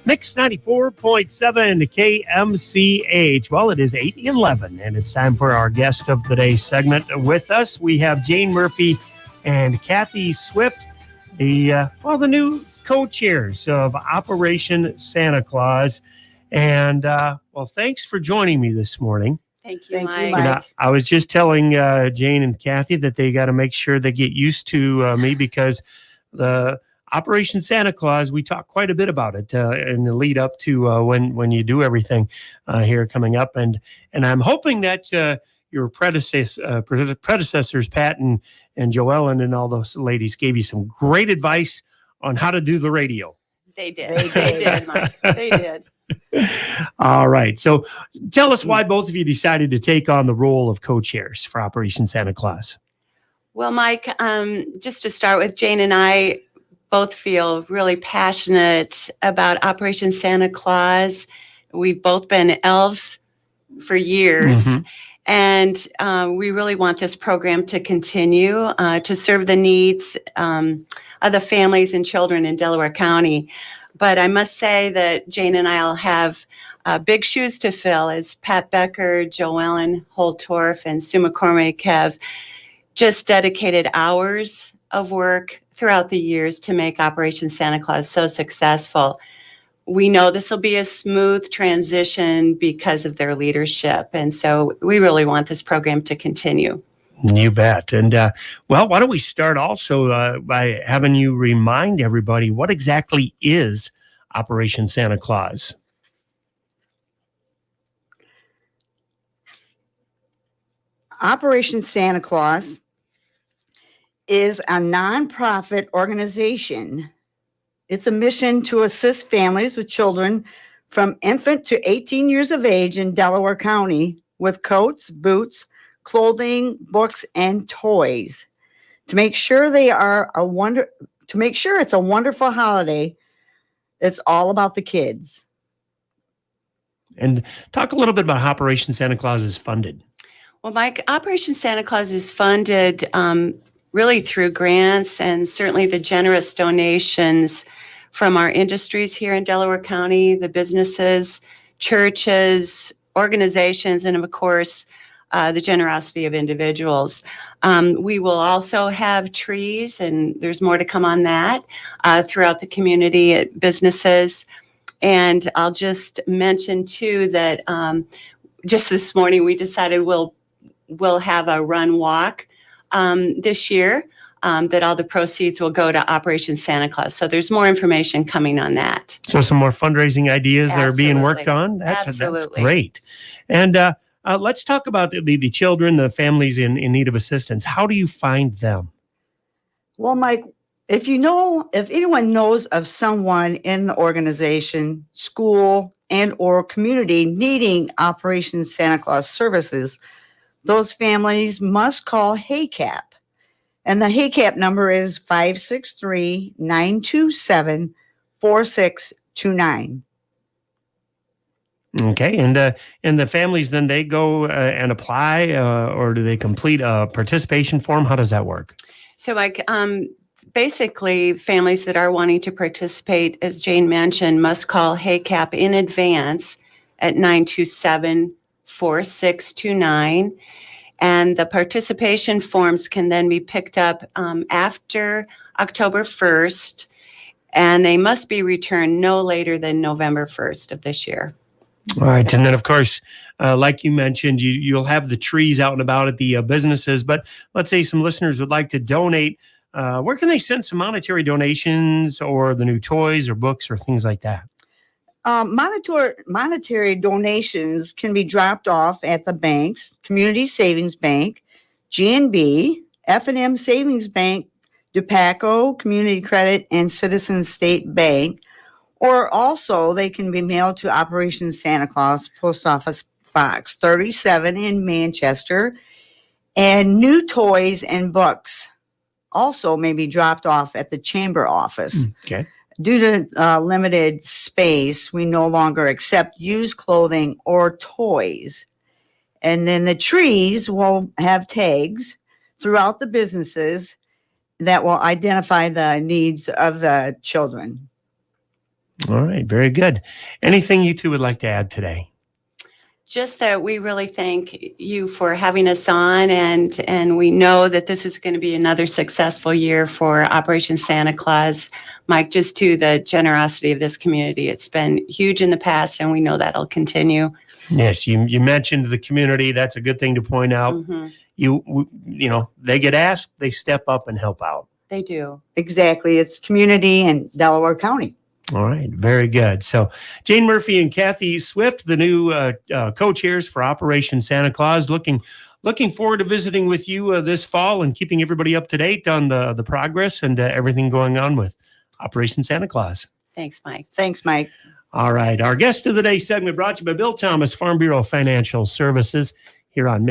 Mix 94.7 KMCH. Well, it is 8:11, and it's time for our guest of the day segment. With us, we have Jane Murphy and Kathy Swift, the new co-chairs of Operation Santa Claus. And, thanks for joining me this morning. Thank you, Mike. You know, I was just telling Jane and Kathy that they got to make sure they get used to me because the Operation Santa Claus, we talk quite a bit about it in the lead up to when you do everything here coming up. And I'm hoping that your predecessors, Pat and Joellen and all those ladies, gave you some great advice on how to do the radio. They did. They did, Mike. They did. All right. So tell us why both of you decided to take on the role of co-chairs for Operation Santa Claus. Well, Mike, just to start with, Jane and I both feel really passionate about Operation Santa Claus. We've both been elves for years. Mm-hmm. And we really want this program to continue to serve the needs of the families and children in Delaware County. But I must say that Jane and I will have big shoes to fill as Pat Becker, Joellen Holtorf, and Sue McCormick have just dedicated hours of work throughout the years to make Operation Santa Claus so successful. We know this will be a smooth transition because of their leadership. And so we really want this program to continue. You bet. And, why don't we start also by having you remind everybody what exactly is Operation Santa Claus? Operation Santa Claus is a nonprofit organization. It's a mission to assist families with children from infant to 18 years of age in Delaware County with coats, boots, clothing, books, and toys to make sure it's a wonderful holiday that's all about the kids. And talk a little bit about how Operation Santa Claus is funded. Well, Mike, Operation Santa Claus is funded really through grants and certainly the generous donations from our industries here in Delaware County, the businesses, churches, organizations, and of course, the generosity of individuals. We will also have trees, and there's more to come on that, throughout the community at businesses. And I'll just mention too that just this morning we decided we'll have a run walk this year, that all the proceeds will go to Operation Santa Claus. So there's more information coming on that. So some more fundraising ideas are being worked on. That's great. And let's talk about the children, the families in need of assistance. How do you find them? Well, Mike, if anyone knows of someone in the organization, school, and or community needing Operation Santa Claus services, those families must call HACAP. And the HACAP number is 563-927-4629. Okay, and the families then they go and apply, or do they complete a participation form? How does that work? So, like, basically, families that are wanting to participate, as Jane mentioned, must call HACAP in advance at 927-4629. And the participation forms can then be picked up after October 1st, and they must be returned no later than November 1st of this year. All right. And then, of course, like you mentioned, you'll have the trees out and about at the businesses. But let's say some listeners would like to donate. Where can they send some monetary donations or the new toys or books or things like that? Monetary donations can be dropped off at the banks, Community Savings Bank, GNB, F&M Savings Bank, DePaco, Community Credit, and Citizens State Bank. Or also they can be mailed to Operation Santa Claus, Post Office Box 37 in Manchester. And new toys and books also may be dropped off at the chamber office. Okay. Due to limited space, we no longer accept used clothing or toys. And then the trees will have tags throughout the businesses that will identify the needs of the children. All right. Very good. Anything you two would like to add today? Just that we really thank you for having us on, and we know that this is going to be another successful year for Operation Santa Claus. Mike, just to the generosity of this community, it's been huge in the past, and we know that'll continue. Yes, you mentioned the community. That's a good thing to point out. Mhm. You know, they get asked, they step up and help out. They do. Exactly. It's community and Delaware County. All right, very good. So Jane Murphy and Kathy Swift, the new co-chairs for Operation Santa Claus, looking forward to visiting with you this fall and keeping everybody up to date on the progress and everything going on with Operation Santa Claus. Thanks, Mike. Thanks, Mike. All right, our guest of the day segment brought to you by Bill Thomas, Farm Bureau Financial Services, here on Mix.